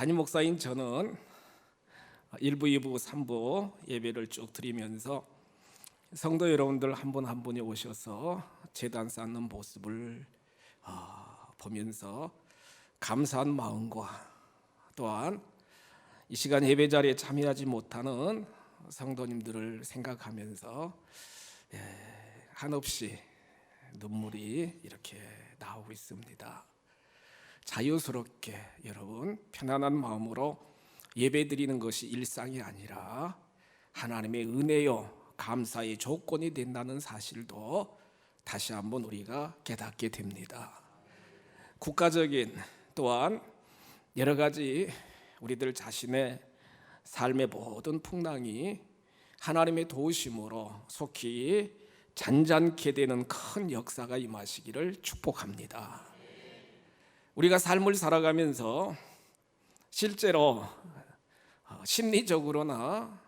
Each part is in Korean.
담임 목사인 저는 1부, 2부, 3부 예배를 쭉 드리면서 성도 여러분들 한 분 한 분이 오셔서 제단 쌓는 모습을 보면서 감사한 마음과 또한 이 시간 예배 자리에 참여하지 못하는 성도님들을 생각하면서 한없이 눈물이 이렇게 나오고 있습니다. 자유스럽게 여러분 편안한 마음으로 예배드리는 것이 일상이 아니라 하나님의 은혜요 감사의 조건이 된다는 사실도 다시 한번 우리가 깨닫게 됩니다. 국가적인 또한 여러 가지 우리들 자신의 삶의 모든 풍랑이 하나님의 도우심으로 속히 잔잔케 되는 큰 역사가 임하시기를 축복합니다. 우리가 삶을 살아가면서 실제로 심리적으로나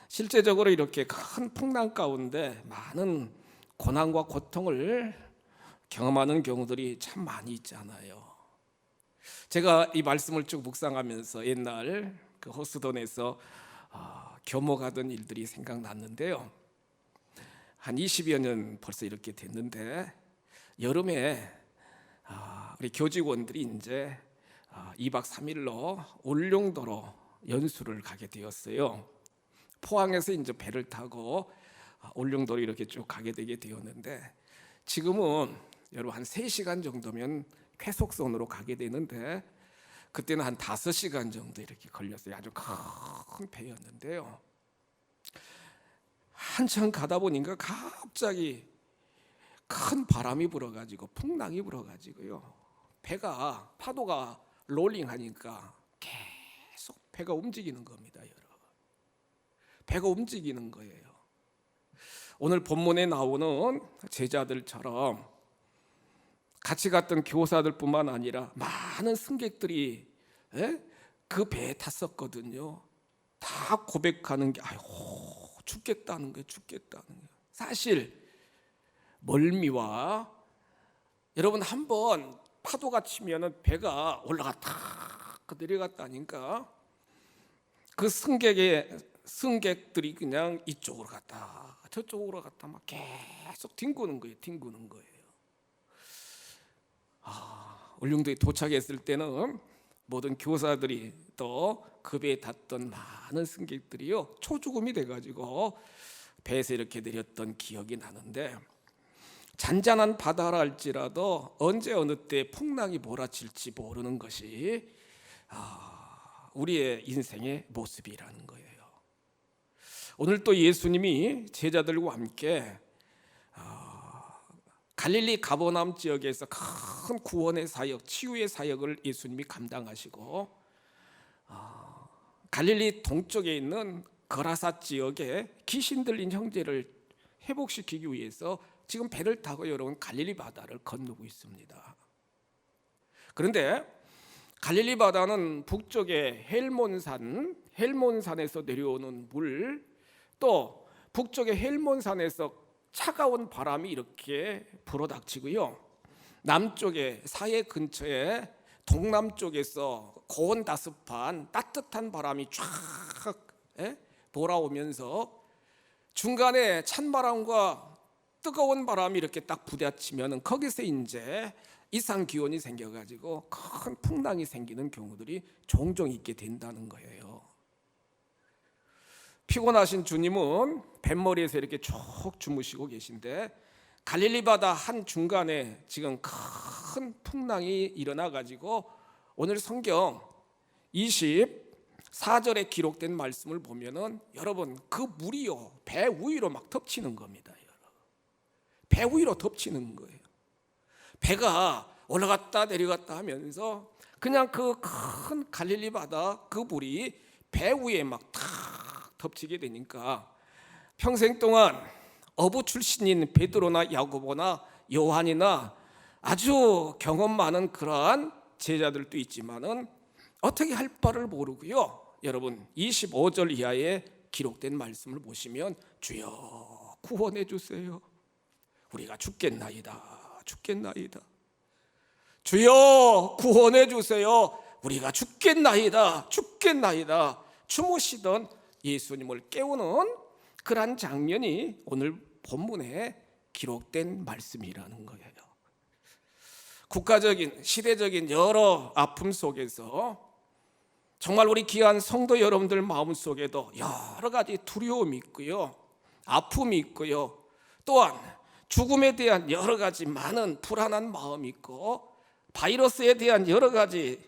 실제적으로 이렇게 큰 풍랑 가운데 많은 고난과 고통을 경험하는 경우들이 참 많이 있잖아요. 제가 이 말씀을 쭉 묵상하면서 옛날 그 호스돈에서 교목하던 일들이 생각났는데요. 한 20여 년 벌써 이렇게 됐는데 여름에 우리 교직원들이 이제 2박 3일로 울릉도로 연수를 가게 되었어요. 포항에서 이제 배를 타고 울릉도로 이렇게 쭉 가게 되게 되었는데 지금은 여러분 한 3시간 정도면 쾌속선으로 가게 되는데 그때는 한 5시간 정도 이렇게 걸렸어요. 아주 큰 배였는데요. 한참 가다 보니까 갑자기 큰 바람이 불어가지고 풍랑이 불어가지고요. 배가 파도가 롤링하니까 계속 배가 움직이는 겁니다, 여러분. 배가 움직이는 거예요. 오늘 본문에 나오는 제자들처럼 같이 갔던 교사들뿐만 아니라 많은 승객들이 그 배에 탔었거든요. 다 고백하는 게 죽겠다는 거예요, 죽겠다는 거예요. 사실 멀미와 여러분 한번 파도가 치면은 배가 올라갔다 내려갔다니까 그 승객들이 그냥 이쪽으로 갔다 저쪽으로 갔다 막 계속 뒹구는 거예요. 울릉도에 도착했을 때는 모든 교사들이 또 그 배에 탔던 많은 승객들이요 초죽음이 돼가지고 배에서 이렇게 내렸던 기억이 나는데 잔잔한 바다라 할지라도 언제 어느 때 풍랑이 몰아칠지 모르는 것이 우리의 인생의 모습이라는 거예요. 오늘 또 예수님이 제자들과 함께 갈릴리 가버나움 지역에서 큰 구원의 사역, 치유의 사역을 예수님이 감당하시고 갈릴리 동쪽에 있는 거라사 지역에 귀신 들린 형제를 회복시키기 위해서 지금 배를 타고 여러분 갈릴리 바다를 건너고 있습니다. 그런데 갈릴리 바다는 북쪽에 헬몬산에서 내려오는 물, 또 북쪽의 헬몬산에서 차가운 바람이 이렇게 불어닥치고요. 남쪽에 사해 근처에 동남쪽에서 고온다습한 따뜻한 바람이 쫙 몰아오면서 중간에 찬바람과 뜨거운 바람이 이렇게 딱 부딪히면 거기서 이제 이상 기온이 생겨가지고 큰 풍랑이 생기는 경우들이 종종 있게 된다는 거예요. 피곤하신 주님은 뱃머리에서 이렇게 쭉 주무시고 계신데 갈릴리 바다 한 중간에 지금 큰 풍랑이 일어나가지고 오늘 성경 24절에 기록된 말씀을 보면은 여러분 그 물이요 배 위로 막 덮치는 겁니다. 배 위로 덮치는 거예요. 배가 올라갔다 내려갔다 하면서 그냥 그 큰 갈릴리 바다 그 물이 배 위에 막 탁 덮치게 되니까 평생 동안 어부 출신인 베드로나 야고보나 요한이나 아주 경험 많은 그러한 제자들도 있지만은 어떻게 할 바를 모르고요. 여러분 25절 이하에 기록된 말씀을 보시면 주여 구원해 주세요. 우리가 죽겠나이다. 주여 구원해 주세요. 우리가 죽겠나이다 죽겠나이다 주무시던 예수님을 깨우는 그러한 장면이 오늘 본문에 기록된 말씀이라는 거예요. 국가적인 시대적인 여러 아픔 속에서 정말 우리 귀한 성도 여러분들 마음속에도 여러 가지 두려움이 있고요, 아픔이 있고요, 또한 죽음에 대한 여러 가지 많은 불안한 마음이 있고 바이러스에 대한 여러 가지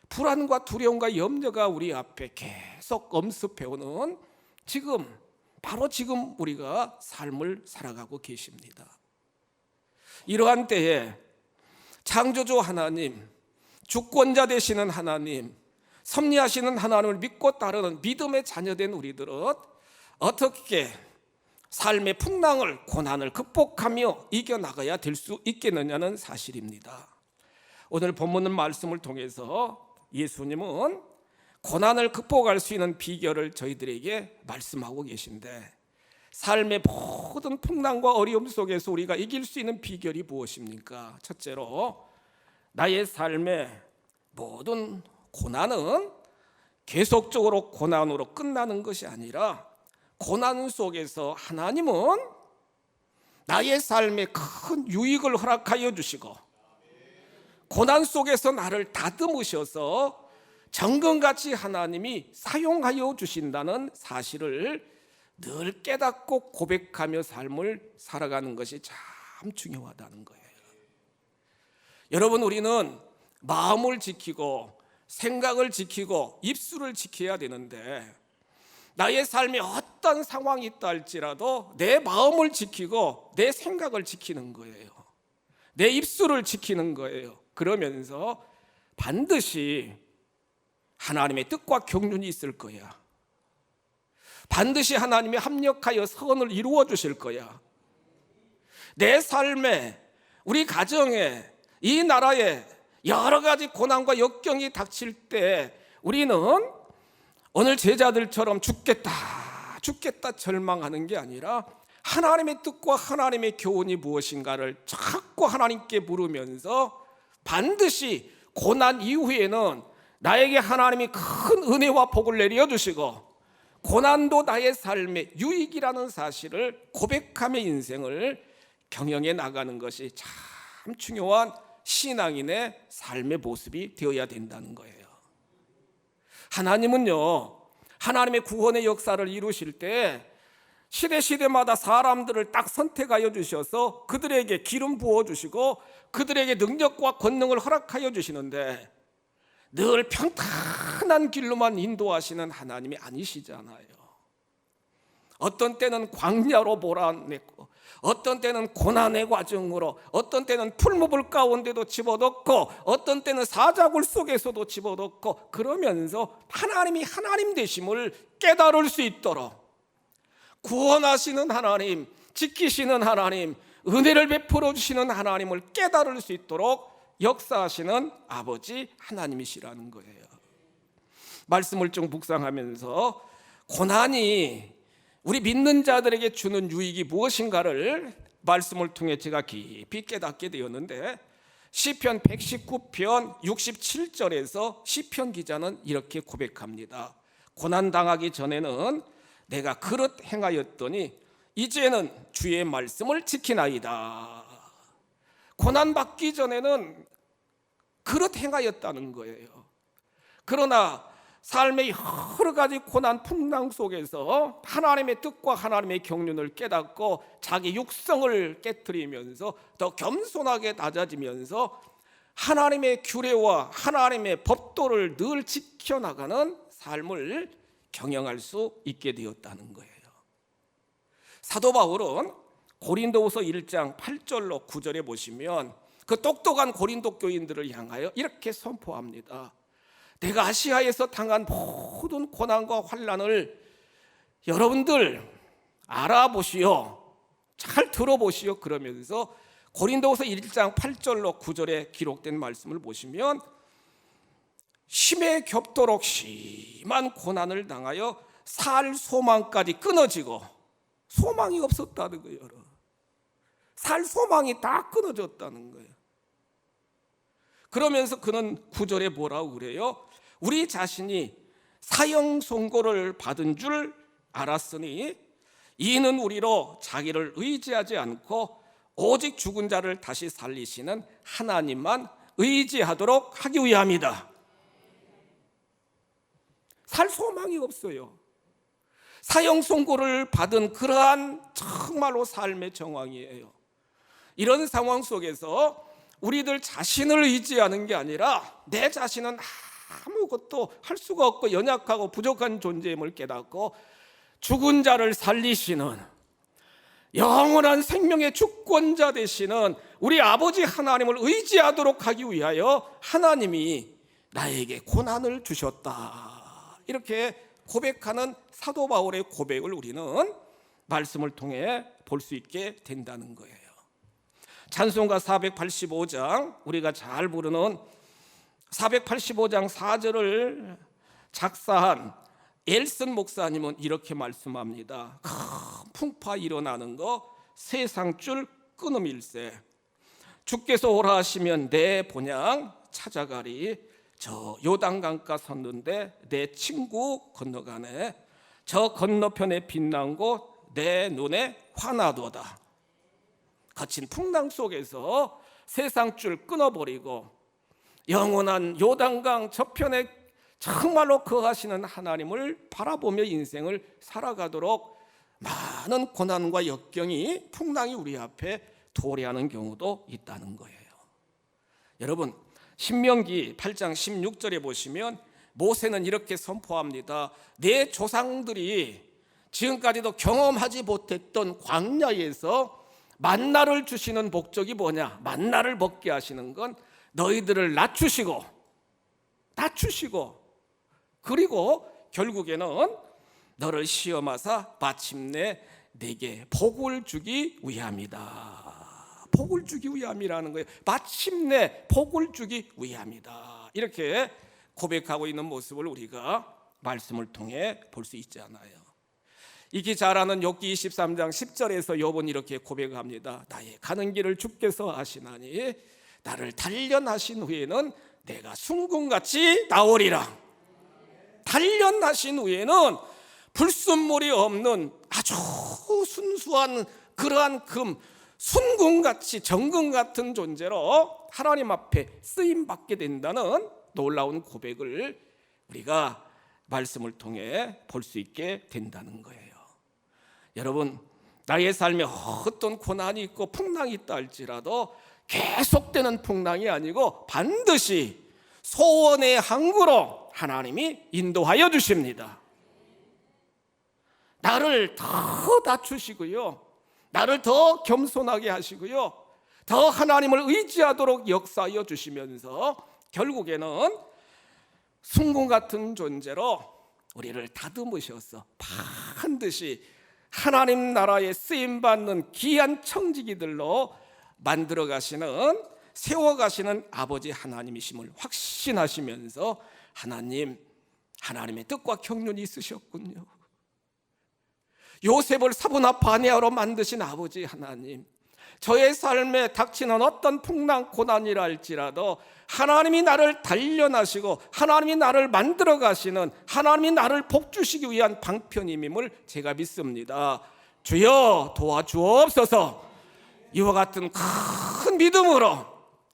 불안과 두려움과 염려가 우리 앞에 계속 엄습해오는 지금, 바로 지금 우리가 삶을 살아가고 계십니다. 이러한 때에 창조주 하나님, 주권자 되시는 하나님, 섭리하시는 하나님을 믿고 따르는 믿음의 자녀된 우리들은 어떻게 삶의 풍랑을, 고난을 극복하며 이겨나가야 될 수 있겠느냐는 사실입니다. 오늘 본문 말씀을 통해서 예수님은 고난을 극복할 수 있는 비결을 저희들에게 말씀하고 계신데, 삶의 모든 풍랑과 어려움 속에서 우리가 이길 수 있는 비결이 무엇입니까? 첫째로, 나의 삶의 모든 고난은 계속적으로 고난으로 끝나는 것이 아니라 고난 속에서 하나님은 나의 삶에 큰 유익을 허락하여 주시고 고난 속에서 나를 다듬으셔서 정금같이 하나님이 사용하여 주신다는 사실을 늘 깨닫고 고백하며 삶을 살아가는 것이 참 중요하다는 거예요. 여러분, 우리는 마음을 지키고 생각을 지키고 입술을 지켜야 되는데, 나의 삶에 어떤 상황이 있다 할지라도 내 마음을 지키고 내 생각을 지키는 거예요. 내 입술을 지키는 거예요. 그러면서 반드시 하나님의 뜻과 경륜이 있을 거야. 반드시 하나님이 합력하여 선을 이루어 주실 거야. 내 삶에, 우리 가정에, 이 나라에 여러 가지 고난과 역경이 닥칠 때 우리는 오늘 제자들처럼 죽겠다 절망하는 게 아니라 하나님의 뜻과 하나님의 교훈이 무엇인가를 자꾸 하나님께 물으면서 반드시 고난 이후에는 나에게 하나님이 큰 은혜와 복을 내려주시고 고난도 나의 삶의 유익이라는 사실을 고백하며 인생을 경영해 나가는 것이 참 중요한 신앙인의 삶의 모습이 되어야 된다는 거예요. 하나님은요, 하나님의 구원의 역사를 이루실 때 시대마다 사람들을 딱 선택하여 주셔서 그들에게 기름 부어주시고 그들에게 능력과 권능을 허락하여 주시는데 늘 평탄한 길로만 인도하시는 하나님이 아니시잖아요. 어떤 때는 광야로 몰아냈고, 어떤 때는 고난의 과정으로, 어떤 때는 풀무불 가운데도 집어넣고, 어떤 때는 사자굴 속에서도 집어넣고, 그러면서 하나님이 하나님 되심을 깨달을 수 있도록 구원하시는 하나님, 지키시는 하나님, 은혜를 베풀어 주시는 하나님을 깨달을 수 있도록 역사하시는 아버지 하나님이시라는 거예요. 말씀을 좀 묵상하면서 고난이 우리 믿는 자들에게 주는 유익이 무엇인가를 말씀을 통해 제가 깊이 깨닫게 되었는데, 시편 119편 67절에서 시편 기자는 이렇게 고백합니다. 고난당하기 전에는 내가 그릇 행하였더니 이제는 주의 말씀을 지키나이다. 고난받기 전에는 그릇 행하였다는 거예요. 그러나 삶의 여러 가지 고난 풍랑 속에서 하나님의 뜻과 하나님의 경륜을 깨닫고 자기 육성을 깨트리면서 더 겸손하게 낮아지면서 하나님의 규례와 하나님의 법도를 늘 지켜나가는 삶을 경영할 수 있게 되었다는 거예요. 사도 바울은 고린도후서 1장 8절로 9절에 보시면 그 똑똑한 고린도 교인들을 향하여 이렇게 선포합니다. 내가 아시아에서 당한 모든 고난과 환난을 여러분들 알아보시오, 잘 들어보시오. 그러면서 고린도후서 1장 8절로 9절에 기록된 말씀을 보시면 심에 겹도록 심한 고난을 당하여 살 소망까지 끊어지고, 소망이 없었다는 거예요. 살 소망이 다 끊어졌다는 거예요. 그러면서 그는 9절에 뭐라고 그래요? 우리 자신이 사형 선고를 받은 줄 알았으니 이는 우리로 자기를 의지하지 않고 오직 죽은 자를 다시 살리시는 하나님만 의지하도록 하기 위함이다. 살 소망이 없어요. 사형 선고를 받은 그러한 정말로 삶의 정황이에요. 이런 상황 속에서 우리들 자신을 의지하는 게 아니라 내 자신은 아무것도 할 수가 없고 연약하고 부족한 존재임을 깨닫고 죽은 자를 살리시는 영원한 생명의 주권자 되시는 우리 아버지 하나님을 의지하도록 하기 위하여 하나님이 나에게 고난을 주셨다. 이렇게 고백하는 사도 바울의 고백을 우리는 말씀을 통해 볼 수 있게 된다는 거예요. 찬송가 485장, 우리가 잘 부르는 485장 4절을 작사한 엘슨 목사님은 이렇게 말씀합니다. 큰 풍파 일어나는 거 세상 줄 끊음일세. 주께서 오라 하시면 내 본향 찾아가리. 저 요단강가 섰는데 내 친구 건너가네. 저 건너편에 빛난 곳 내 눈에 화나도다. 거친 풍랑 속에서 세상 줄 끊어버리고 영원한 요단강 저편에 정말로 거하시는 하나님을 바라보며 인생을 살아가도록 많은 고난과 역경이 풍랑이 우리 앞에 도래하는 경우도 있다는 거예요. 여러분, 신명기 8장 16절에 보시면 모세는 이렇게 선포합니다. 내 조상들이 지금까지도 경험하지 못했던 광야에서 만나를 주시는 목적이 뭐냐? 만나를 먹게 하시는 건 너희들을 낮추시고 그리고 결국에는 너를 시험하사 마침내 내게 복을 주기 위함이다. 복을 주기 위함이라는 거예요. 마침내 복을 주기 위함이다. 이렇게 고백하고 있는 모습을 우리가 말씀을 통해 볼 수 있잖아요. 익히 잘 아는 욥기 23장 10절에서 욥은 이렇게 고백합니다. 나의 가는 길을 주께서 아시나니 나를 단련하신 후에는 내가 순금같이 나오리라. 단련하신 후에는 불순물이 없는 아주 순수한 그러한 금, 순금같이 정금 같은 존재로 하나님 앞에 쓰임받게 된다는 놀라운 고백을 우리가 말씀을 통해 볼 수 있게 된다는 거예요. 여러분, 나의 삶에 어떤 고난이 있고 풍랑이 있다 할지라도 계속되는 풍랑이 아니고 반드시 소원의 항구로 하나님이 인도하여 주십니다. 나를 더 낮추시고요, 나를 더 겸손하게 하시고요, 더 하나님을 의지하도록 역사하여 주시면서 결국에는 순금 같은 존재로 우리를 다듬으셔서 반드시 하나님 나라에 쓰임받는 귀한 청지기들로 만들어 가시는, 세워 가시는 아버지 하나님이심을 확신하시면서 하나님의 뜻과 경륜이 있으셨군요. 요셉을 사부나 바네아로 만드신 아버지 하나님, 저의 삶에 닥치는 어떤 풍랑 고난이라 할지라도 하나님이 나를 단련하시고 하나님이 나를 만들어 가시는, 하나님이 나를 복주시기 위한 방편임임을 제가 믿습니다. 주여 도와주옵소서. 이와 같은 큰 믿음으로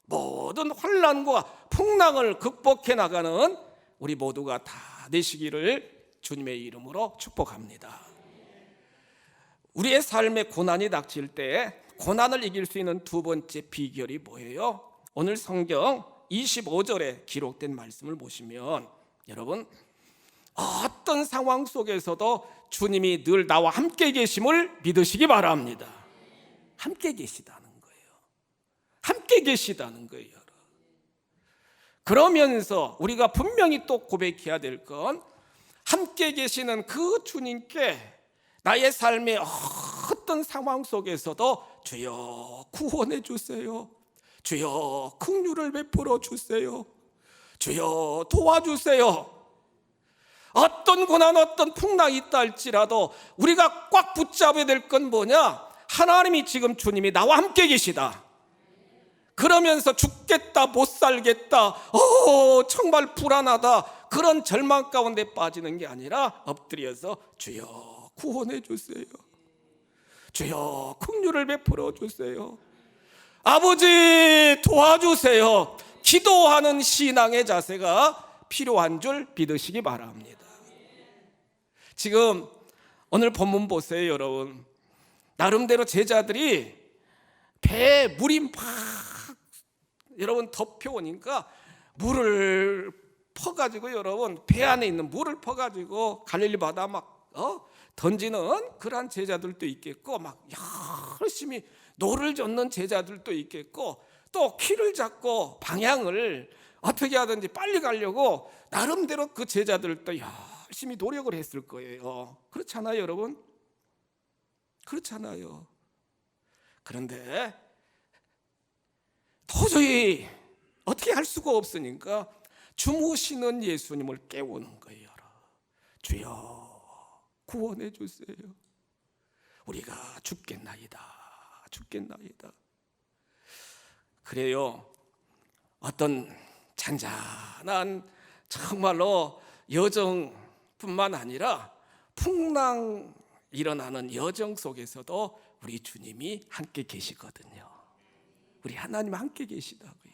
모든 환난과 풍랑을 극복해 나가는 우리 모두가 다 되시기를 주님의 이름으로 축복합니다. 우리의 삶에 고난이 닥칠 때 고난을 이길 수 있는 두 번째 비결이 뭐예요? 오늘 성경 25절에 기록된 말씀을 보시면 여러분, 어떤 상황 속에서도 주님이 늘 나와 함께 계심을 믿으시기 바랍니다. 함께 계시다는 거예요. 함께 계시다는 거예요. 그러면서 우리가 분명히 또 고백해야 될 건, 함께 계시는 그 주님께 나의 삶의 어떤 상황 속에서도 주여 구원해 주세요, 주여 긍휼을 베풀어 주세요, 주여 도와주세요. 어떤 고난, 어떤 풍랑이 있다 할지라도 우리가 꽉 붙잡아야 될 건 뭐냐? 하나님이 지금 주님이 나와 함께 계시다. 그러면서 죽겠다, 못 살겠다, 정말 불안하다, 그런 절망 가운데 빠지는 게 아니라 엎드려서 주여 구원해 주세요, 주여 긍휼을 베풀어 주세요, 아버지 도와주세요, 기도하는 신앙의 자세가 필요한 줄 믿으시기 바랍니다. 지금 오늘 본문 보세요, 여러분. 나름대로 제자들이 배에 물이 막 여러분 덮여오니까 물을 퍼가지고, 여러분 배 안에 있는 물을 퍼가지고 갈릴리 바다 막 던지는 그러한 제자들도 있겠고, 막 열심히 노를 젓는 제자들도 있겠고, 또 키를 잡고 방향을 어떻게 하든지 빨리 가려고 나름대로 그 제자들도 열심히 노력을 했을 거예요. 그렇잖아요, 여러분? 그렇잖아요. 그런데 도저히 어떻게 할 수가 없으니까 주무시는 예수님을 깨우는 거예요. 주여 구원해 주세요, 우리가 죽겠나이다, 죽겠나이다. 그래요. 어떤 잔잔한 정말로 여정뿐만 아니라 풍랑 일어나는 여정 속에서도 우리 주님이 함께 계시거든요. 우리 하나님 함께 계시다고요.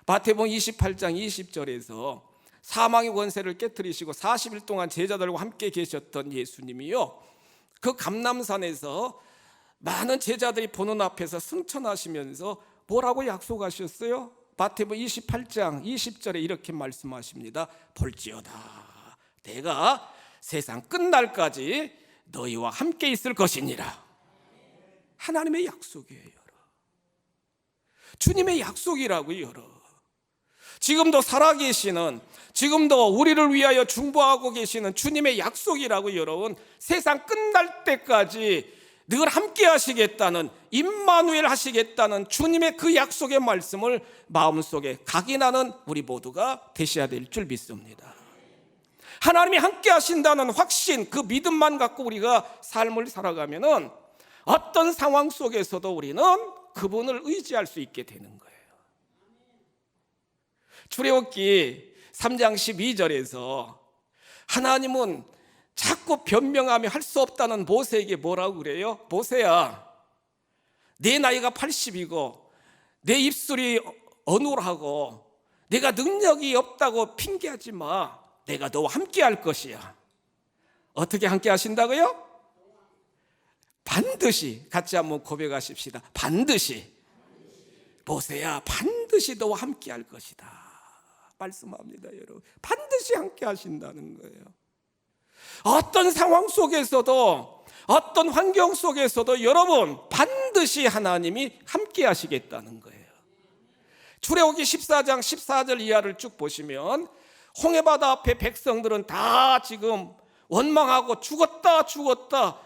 마태복음 28장 20절에서 사망의 권세를 깨뜨리시고 40일 동안 제자들과 함께 계셨던 예수님이요, 그 감람산에서 많은 제자들이 보는 앞에서 승천하시면서 뭐라고 약속하셨어요? 마태복음 28장 20절에 이렇게 말씀하십니다. 볼지어다 내가 세상 끝날까지 너희와 함께 있을 것이니라. 하나님의 약속이에요. 주님의 약속이라고요. 지금도 살아계시는, 지금도 우리를 위하여 중보하고 계시는 주님의 약속이라고, 여러분. 세상 끝날 때까지 늘 함께 하시겠다는, 임마누엘 하시겠다는 주님의 그 약속의 말씀을 마음속에 각인하는 우리 모두가 되셔야 될 줄 믿습니다. 하나님이 함께 하신다는 확신, 그 믿음만 갖고 우리가 삶을 살아가면은 어떤 상황 속에서도 우리는 그분을 의지할 수 있게 되는 거예요. 출애굽기 3장 12절에서 하나님은 자꾸 변명하며 할 수 없다는 모세에게 뭐라고 그래요? 모세야, 내 나이가 80이고 내 입술이 어눌하고 내가 능력이 없다고 핑계하지 마. 내가 너와 함께 할 것이야. 어떻게 함께 하신다고요? 반드시. 같이 한번 고백하십시다. 반드시. 모세야, 반드시 너와 함께 할 것이다 말씀합니다, 여러분. 반드시 함께 하신다는 거예요. 어떤 상황 속에서도, 어떤 환경 속에서도 여러분 반드시 하나님이 함께 하시겠다는 거예요. 출애굽기 14장 14절 이하를 쭉 보시면 홍해바다 앞에 백성들은 다 지금 원망하고 죽었다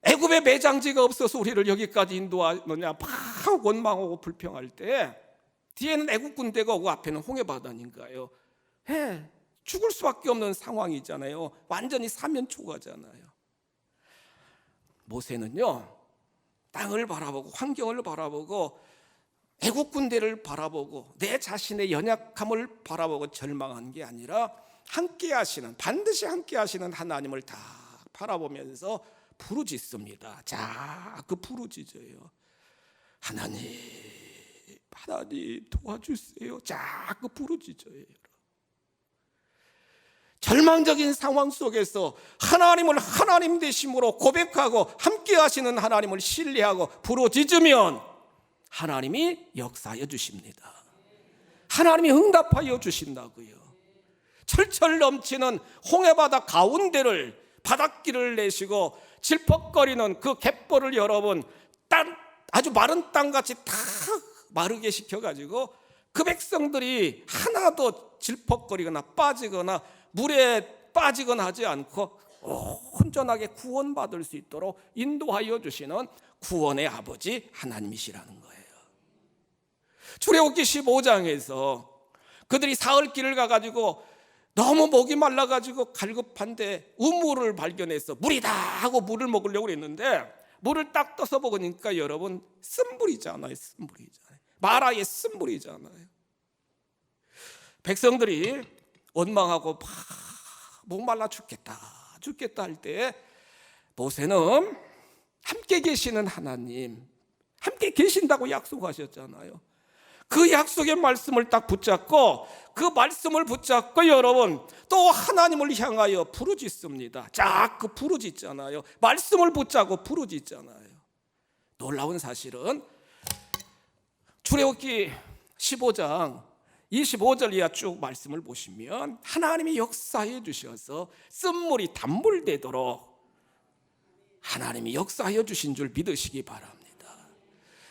애굽에 매장지가 없어서 우리를 여기까지 인도하느냐 막 원망하고 불평할 때 뒤에는 애굽 군대가 오고 앞에는 홍해바다니까요. 죽을 수밖에 없는 상황이잖아요. 완전히 사면초가잖아요. 모세는요, 땅을 바라보고 환경을 바라보고 애국 군대를 바라보고 내 자신의 연약함을 바라보고 절망한 게 아니라 함께 하시는, 반드시 함께 하시는 하나님을 다 바라보면서 부르짖습니다. 자꾸 부르짖어요. 하나님 도와주세요. 자꾸 부르짖어요. 절망적인 상황 속에서 하나님을 하나님 되심으로 고백하고 함께 하시는 하나님을 신뢰하고 부르짖으면 하나님이 역사하여 주십니다. 하나님이 응답하여 주신다고요. 철철 넘치는 홍해바다 가운데를 바닷길을 내시고 질퍽거리는 그 갯벌을 여러분 아주 마른 땅같이 다 마르게 시켜가지고 그 백성들이 하나도 질퍽거리거나 빠지거나 물에 빠지거나 하지 않고 온전하게 구원받을 수 있도록 인도하여 주시는 구원의 아버지 하나님이시라는 거예요. 출애굽기 15장에서 그들이 사흘길을 가가지고 너무 목이 말라가지고 갈급한데 우물을 발견해서 물이다 하고 물을 먹으려고 했는데 물을 딱 떠서 먹으니까 여러분 쓴물이잖아요. 쓴물이잖아요. 마라의 쓴물이잖아요. 백성들이 원망하고 막 목말라 죽겠다 할 때 모세는 함께 계시는 하나님, 함께 계신다고 약속하셨잖아요. 그 약속의 말씀을 딱 붙잡고, 그 말씀을 붙잡고 여러분 또 하나님을 향하여 부르짖습니다. 자, 그 부르짖잖아요. 말씀을 붙잡고 부르짖잖아요. 놀라운 사실은 출애굽기 15장 25절 이하 쭉 말씀을 보시면 하나님이 역사해 주셔서 쓴물이 단물 되도록 하나님이 역사하여 주신 줄 믿으시기 바랍니다.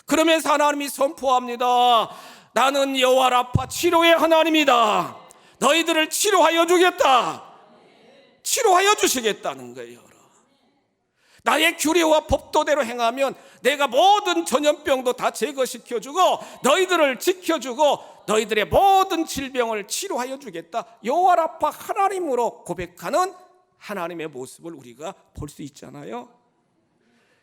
그러면서 하나님이 선포합니다. 나는 여호와 라파 치료의 하나님이다. 너희들을 치료하여 주겠다. 치료하여 주시겠다는 거예요. 나의 규례와 법도대로 행하면 내가 모든 전염병도 다 제거시켜주고 너희들을 지켜주고 너희들의 모든 질병을 치료하여 주겠다. 여호와 라파 하나님으로 고백하는 하나님의 모습을 우리가 볼 수 있잖아요.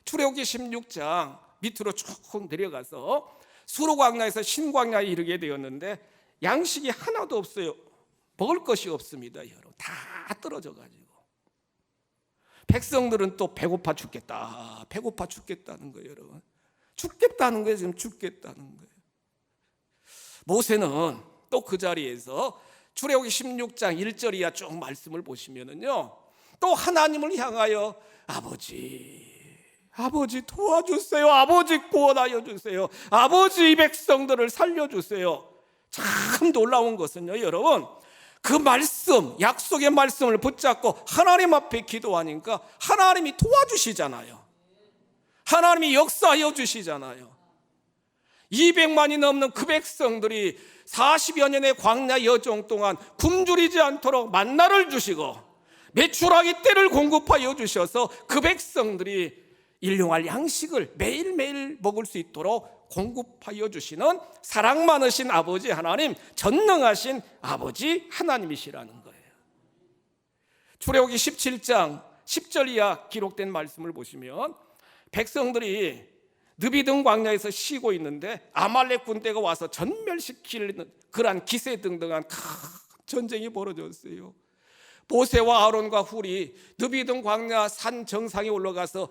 출애굽기 16장 밑으로 쭉 내려가서 수르광야에서 신광야에 이르게 되었는데 양식이 하나도 없어요. 먹을 것이 없습니다. 여러분 다 떨어져가지고 백성들은 또 배고파 죽겠다는 거예요. 여러분 죽겠다는 거예요. 지금 죽겠다는 거예요. 모세는 또 그 자리에서 출애굽기 16장 1절 이하 쭉 말씀을 보시면은요, 또 하나님을 향하여 아버지 도와주세요. 아버지 구원하여 주세요. 아버지 이 백성들을 살려주세요. 참 놀라운 것은요, 여러분 그 말씀, 약속의 말씀을 붙잡고 하나님 앞에 기도하니까 하나님이 도와주시잖아요. 하나님이 역사하여 주시잖아요. 200만이 넘는 그 백성들이 40여 년의 광야 여정 동안 굶주리지 않도록 만나를 주시고 메추라기 떼를 공급하여 주셔서 그 백성들이 일용할 양식을 매일매일 먹을 수 있도록 공급하여 주시는 사랑 많으신 아버지 하나님, 전능하신 아버지 하나님이시라는 거예요. 출애굽기 17장 10절 이하 기록된 말씀을 보시면 백성들이 느비등 광야에서 쉬고 있는데 아말렉 군대가 와서 전멸시키는 그러한 기세등등한 큰 전쟁이 벌어졌어요. 모세와 아론과 훌이 느비등 광야 산 정상에 올라가서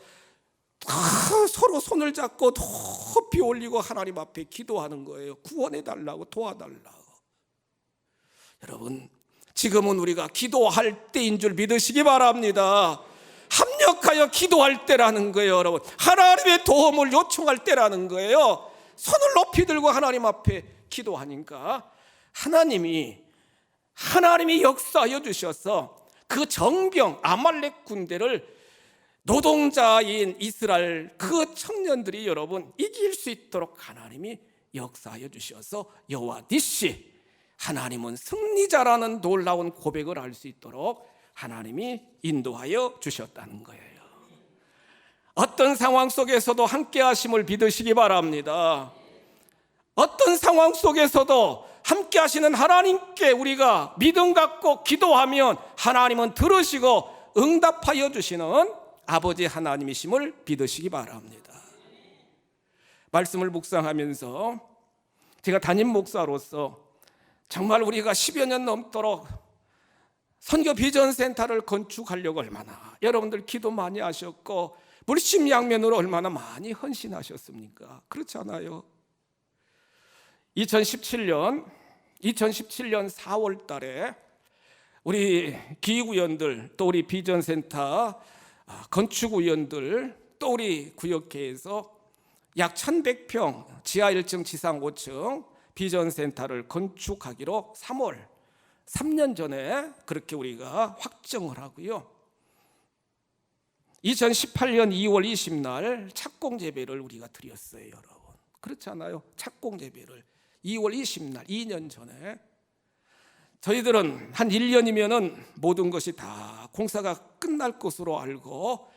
서로 손을 잡고 높이 올리고 하나님 앞에 기도하는 거예요. 구원해달라고, 도와달라고. 여러분 지금은 우리가 기도할 때인 줄 믿으시기 바랍니다. 합력하여 기도할 때라는 거예요. 여러분 하나님의 도움을 요청할 때라는 거예요. 손을 높이 들고 하나님 앞에 기도하니까 하나님이 역사하여 주셔서 그 정병 아말렉 군대를 노동자인 이스라엘 그 청년들이 여러분 이길 수 있도록 하나님이 역사하여 주셔서 여호와 니시, 하나님은 승리자라는 놀라운 고백을 할 수 있도록 하나님이 인도하여 주셨다는 거예요. 어떤 상황 속에서도 함께 하심을 믿으시기 바랍니다. 어떤 상황 속에서도 함께 하시는 하나님께 우리가 믿음 갖고 기도하면 하나님은 들으시고 응답하여 주시는 아버지 하나님이심을 믿으시기 바랍니다. 말씀을 묵상하면서 제가 담임 목사로서 정말 우리가 10여 년 넘도록 선교 비전센터를 건축하려고 얼마나 여러분들 기도 많이 하셨고 물심양면으로 얼마나 많이 헌신하셨습니까? 그렇지 않아요? 2017년 4월 달에 우리 기구위원들 또 우리 비전센터 건축위원들 또 우리 구역회에서 약 1100평 지하 1층 지상 5층 비전센터를 건축하기로 3년 전에 그렇게 우리가 확정을 하고요. 2018년 2월 20날 착공 재배를 우리가 드렸어요, 여러분. 그렇지 않아요? 착공 재배를 2월 20날 2년 전에 저희들은 한 1년이면은 모든 것이 다 공사가 끝날 것으로 알고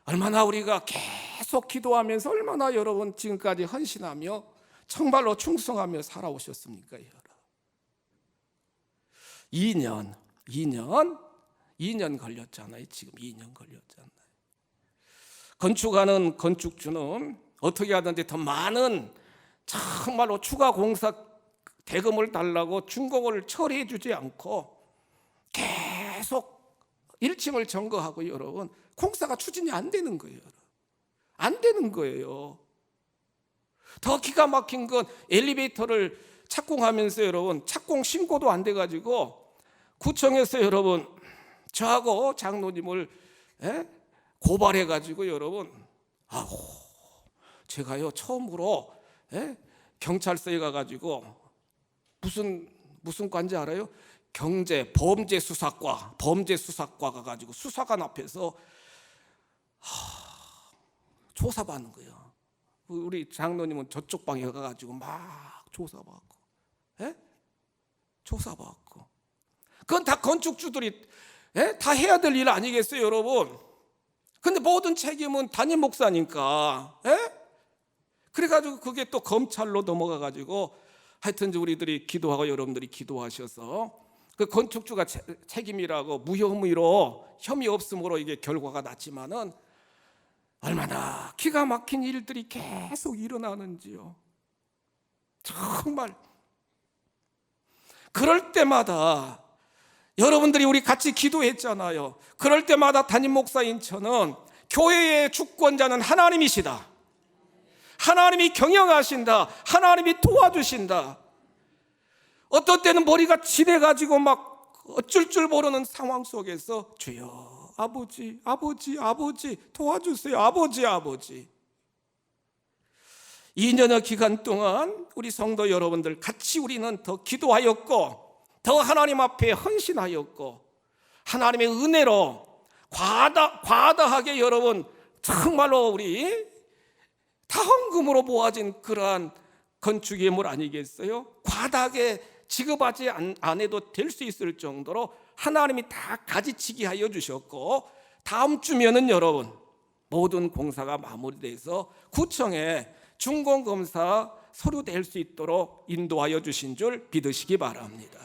얼마나 우리가 계속 기도하면서 얼마나 여러분 지금까지 헌신하며 정말로 충성하며 살아오셨습니까? 여러분 2년 걸렸잖아요. 지금 2년 걸렸잖아요. 건축하는 건축주는 어떻게 하든지 더 많은 정말로 추가 공사 대금을 달라고 준공을 처리해 주지 않고 계속 1층을 점거하고 여러분 공사가 추진이 안 되는 거예요. 안 되는 거예요. 더 기가 막힌 건 엘리베이터를 착공하면서 여러분 착공 신고도 안 돼가지고 구청에서 여러분 저하고 장로님을 고발해가지고 여러분 제가요 처음으로 경찰서에 가가지고 무슨 과인지 알아요? 범죄수사과 가가지고 수사관 앞에서 조사받는 거예요. 우리 장로님은 저쪽 방에 가가지고 막 조사받고, 조사받고. 그건 다 건축주들이 다 해야 될 일 아니겠어요, 여러분? 근데 모든 책임은 담임 목사니까, 그래가지고 그게 또 검찰로 넘어가가지고 하여튼 우리들이 기도하고 여러분들이 기도하셔서 그 건축주가 책임이라고 무혐의로 혐의 없음으로 이게 결과가 났지만은 얼마나 기가 막힌 일들이 계속 일어나는지요. 정말 그럴 때마다 여러분들이 우리 같이 기도했잖아요. 그럴 때마다 담임 목사인 저는 교회의 주권자는 하나님이시다. 하나님이 경영하신다. 하나님이 도와주신다. 어떤 때는 머리가 지대가지고 막 어쩔 줄 모르는 상황 속에서 주여 아버지 도와주세요. 아버지 2년여 기간 동안 우리 성도 여러분들 같이 우리는 더 기도하였고 더 하나님 앞에 헌신하였고 하나님의 은혜로 과다하게 여러분 정말로 우리 다헌금으로 모아진 그러한 건축 예물 아니겠어요? 과다하게 지급하지 안 해도 될 수 있을 정도로 하나님이 다 가지치기 하여 주셨고 다음 주면은 여러분 모든 공사가 마무리돼서 구청에 준공검사 서류 낼 수 있도록 인도하여 주신 줄 믿으시기 바랍니다.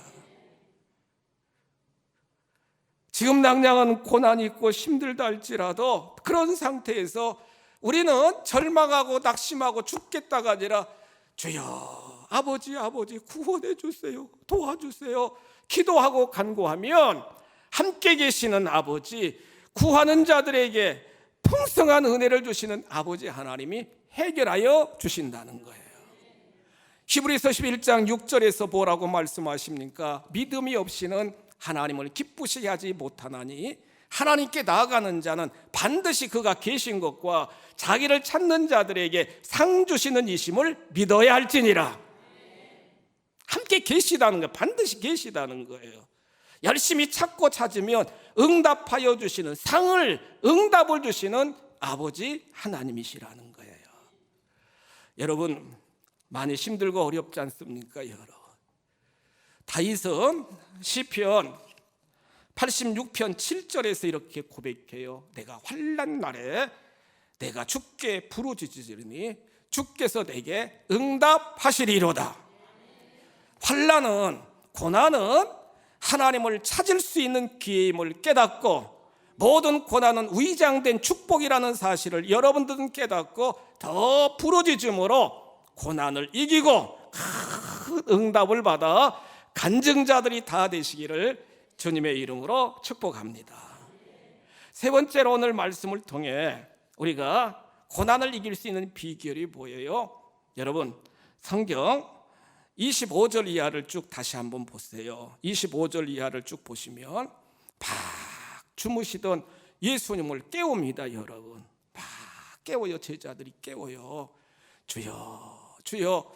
지금 당장은 고난이 있고 힘들다 할지라도 그런 상태에서 우리는 절망하고 낙심하고 죽겠다가 아니라 주여 아버지 구원해 주세요. 도와주세요. 기도하고 간구하면 함께 계시는 아버지, 구하는 자들에게 풍성한 은혜를 주시는 아버지 하나님이 해결하여 주신다는 거예요. 히브리서 11장 6절에서 뭐라고 말씀하십니까? 믿음이 없이는 하나님을 기쁘시게 하지 못하나니 하나님께 나아가는 자는 반드시 그가 계신 것과 자기를 찾는 자들에게 상 주시는 이심을 믿어야 할지니라. 함께 계시다는 거예요. 반드시 계시다는 거예요. 열심히 찾고 찾으면 응답하여 주시는 응답을 주시는 아버지 하나님이시라는 거예요. 여러분 많이 힘들고 어렵지 않습니까? 여러분 다윗은 시편 86편 7절에서 이렇게 고백해요. 내가 환난 날에 내가 주께 부르짖으리니 주께서 내게 응답하시리로다. 환난은 고난은 하나님을 찾을 수 있는 기회임을 깨닫고 모든 고난은 위장된 축복이라는 사실을 여러분들은 깨닫고 더 부르짖음으로 고난을 이기고 큰 응답을 받아 간증자들이 다 되시기를 주님의 이름으로 축복합니다. 세 번째로 오늘 말씀을 통해 우리가 고난을 이길 수 있는 비결이 뭐예요? 여러분 성경 25절 이하를 쭉 다시 한번 보세요. 25절 이하를 쭉 보시면 막 주무시던 예수님을 깨웁니다. 여러분 막 깨워요. 제자들이 깨워요. 주여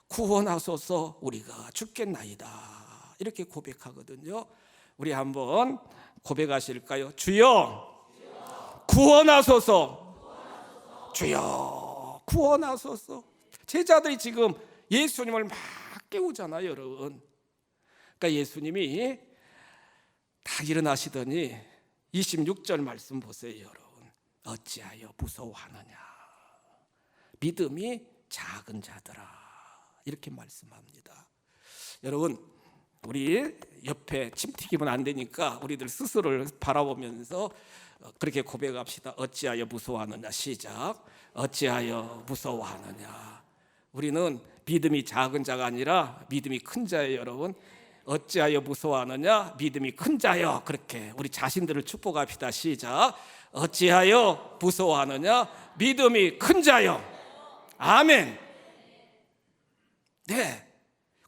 구원하소서 우리가 죽겠나이다. 이렇게 고백하거든요. 우리 한번 고백하실까요? 주여 구원하소서. 주여 구원하소서. 제자들이 지금 예수님을 막 깨우잖아요, 여러분. 그러니까 예수님이 다 일어나시더니 26절 말씀 보세요, 여러분. 어찌하여 무서워하느냐? 믿음이 작은 자들아. 이렇게 말씀합니다. 여러분, 우리 옆에 침 튀기면 안 되니까 우리들 스스로를 바라보면서 그렇게 고백합시다. 어찌하여 무서워하느냐? 시작. 어찌하여 무서워하느냐? 우리는 믿음이 작은 자가 아니라 믿음이 큰 자예요. 여러분, 어찌하여 무서워하느냐? 믿음이 큰 자여. 그렇게 우리 자신들을 축복합시다. 시작. 어찌하여 무서워하느냐? 믿음이 큰 자여. 아멘. 네,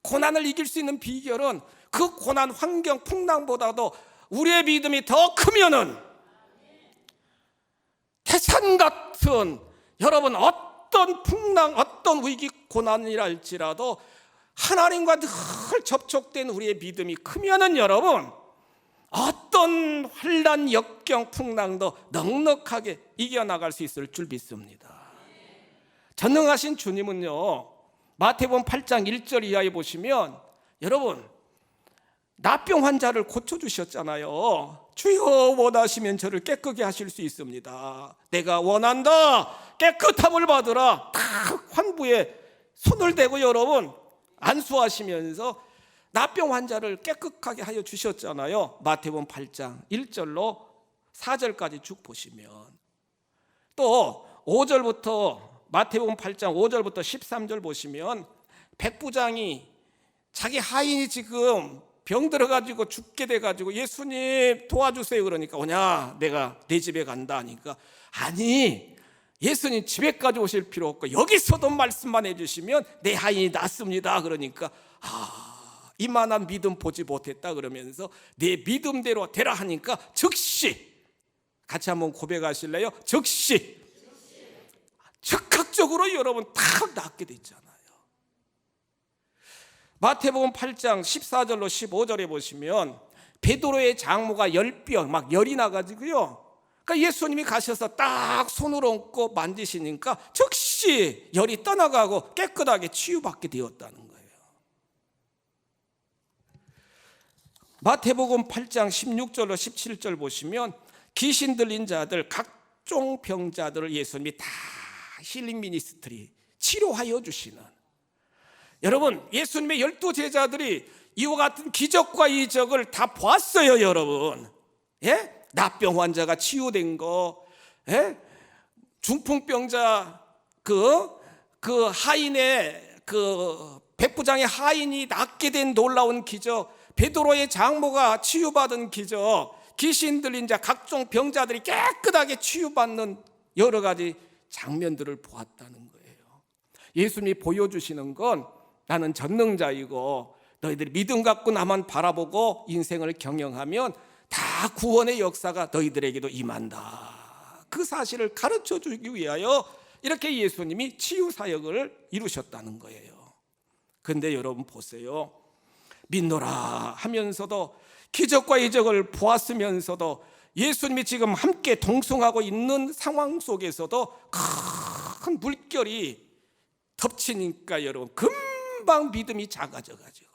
고난을 이길 수 있는 비결은 그 고난 환경 풍랑보다도 우리의 믿음이 더 크면은 태산 같은, 여러분, 어떤 풍랑, 어떤 위기 고난이라 할지라도 하나님과 늘 접촉된 우리의 믿음이 크면은 여러분, 어떤 환난, 역경, 풍랑도 넉넉하게 이겨나갈 수 있을 줄 믿습니다. 전능하신 주님은요, 마태복음 8장 1절 이하에 보시면 여러분, 나병 환자를 고쳐주셨잖아요. 주여 원하시면 저를 깨끗게 하실 수 있습니다. 내가 원한다. 깨끗함을 받으라. 딱 환부에 손을 대고 여러분 안수하시면서 나병 환자를 깨끗하게 하여 주셨잖아요. 마태복음 8장 1절로 4절까지 쭉 보시면, 또 5절부터 마태복음 8장 5절부터 13절 보시면 백부장이 자기 하인이 지금 병 들어가지고 죽게 돼가지고 예수님 도와주세요 그러니까, 오냐 내가 내 집에 간다 하니까, 아니 예수님 집에까지 오실 필요 없고 여기서도 말씀만 해주시면 내 하인이 낫습니다 그러니까, 이만한 믿음 보지 못했다 그러면서 내 믿음대로 되라 하니까 즉시, 같이 한번 고백하실래요? 즉시 즉각적으로 여러분 탁 낫게 됐잖아요. 마태복음 8장 14절로 15절에 보시면 베드로의 장모가 열병, 막 열이 나가지고요, 그러니까 예수님이 가셔서 딱 손을 얹고 만지시니까 즉시 열이 떠나가고 깨끗하게 치유받게 되었다는 거예요. 마태복음 8장 16절로 17절 보시면 귀신 들린 자들, 각종 병자들을 예수님이 다 힐링 미니스트리 치료하여 주시는, 여러분 예수님의 12제자들이 이와 같은 기적과 이적을 다 보았어요. 여러분, 예? 나병 환자가 치유된 거, 예? 중풍병자 그 하인의 그 백부장의 하인이 낫게 된 놀라운 기적, 베드로의 장모가 치유받은 기적, 귀신 들린 자 각종 병자들이 깨끗하게 치유받는 여러 가지 장면들을 보았다는 거예요. 예수님이 보여주시는 건 나는 전능자이고 너희들이 믿음 갖고 나만 바라보고 인생을 경영하면 다 구원의 역사가 너희들에게도 임한다. 그 사실을 가르쳐 주기 위하여 이렇게 예수님이 치유 사역을 이루셨다는 거예요. 그런데 여러분 보세요. 믿노라 하면서도, 기적과 이적을 보았으면서도, 예수님이 지금 함께 동승하고 있는 상황 속에서도 큰 물결이 덮치니까 여러분 금방 믿음이 작아져가지고,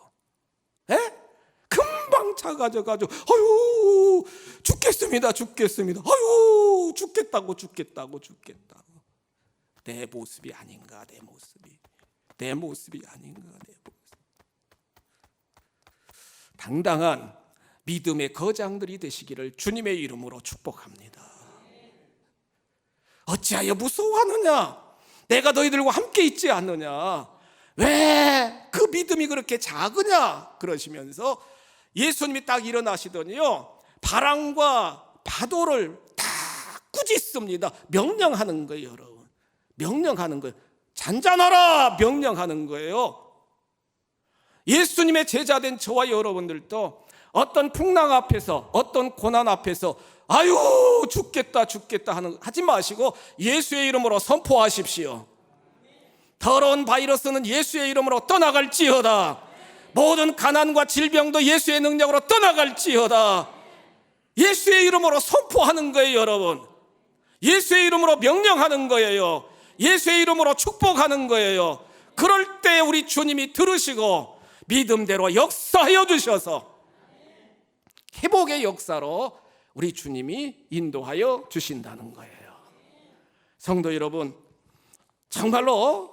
금방 작아져가지고, 아유 죽겠습니다. 아유 죽겠다고. 내 모습이 아닌가, 내 모습이 아닌가. 당당한 믿음의 거장들이 되시기를 주님의 이름으로 축복합니다. 어찌하여 무서워하느냐? 내가 너희들과 함께 있지 않느냐? 왜 그 믿음이 그렇게 작으냐? 그러시면서 예수님이 딱 일어나시더니요, 바람과 파도를 다 꾸짖습니다. 명령하는 거예요. 여러분, 명령하는 거예요. 잔잔하라 명령하는 거예요. 예수님의 제자된 저와 여러분들도 어떤 풍랑 앞에서, 어떤 고난 앞에서 아유 죽겠다 하지 마시고 예수의 이름으로 선포하십시오. 더러운 바이러스는 예수의 이름으로 떠나갈지어다. 모든 가난과 질병도 예수의 능력으로 떠나갈지어다. 예수의 이름으로 선포하는 거예요. 여러분, 예수의 이름으로 명령하는 거예요. 예수의 이름으로 축복하는 거예요. 그럴 때 우리 주님이 들으시고 믿음대로 역사하여 주셔서 회복의 역사로 우리 주님이 인도하여 주신다는 거예요. 성도 여러분, 정말로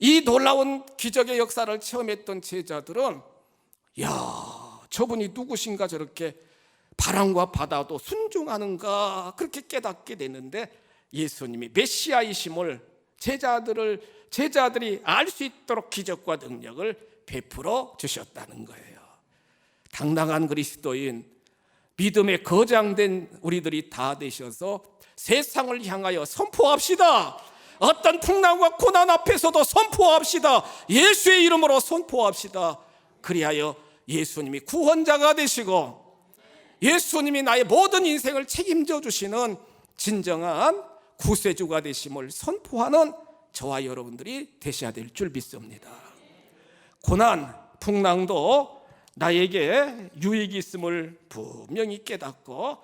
이 놀라운 기적의 역사를 체험했던 제자들은, 야, 저분이 누구신가, 저렇게 바람과 바다도 순종하는가, 그렇게 깨닫게 됐는데 예수님이 메시아이심을 제자들을 제자들이 알 수 있도록 기적과 능력을 베풀어 주셨다는 거예요. 당당한 그리스도인, 믿음에 거장된 우리들이 다 되셔서 세상을 향하여 선포합시다. 어떤 풍랑과 고난 앞에서도 선포합시다. 예수의 이름으로 선포합시다. 그리하여 예수님이 구원자가 되시고 예수님이 나의 모든 인생을 책임져 주시는 진정한 구세주가 되심을 선포하는 저와 여러분들이 되셔야 될 줄 믿습니다. 고난, 풍랑도 나에게 유익이 있음을 분명히 깨닫고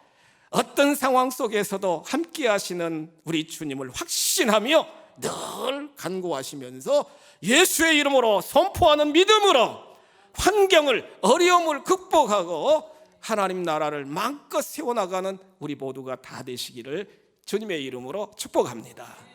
어떤 상황 속에서도 함께 하시는 우리 주님을 확신하며 늘 간구하시면서 예수의 이름으로 선포하는 믿음으로 환경을, 어려움을 극복하고 하나님 나라를 마음껏 세워나가는 우리 모두가 다 되시기를 주님의 이름으로 축복합니다.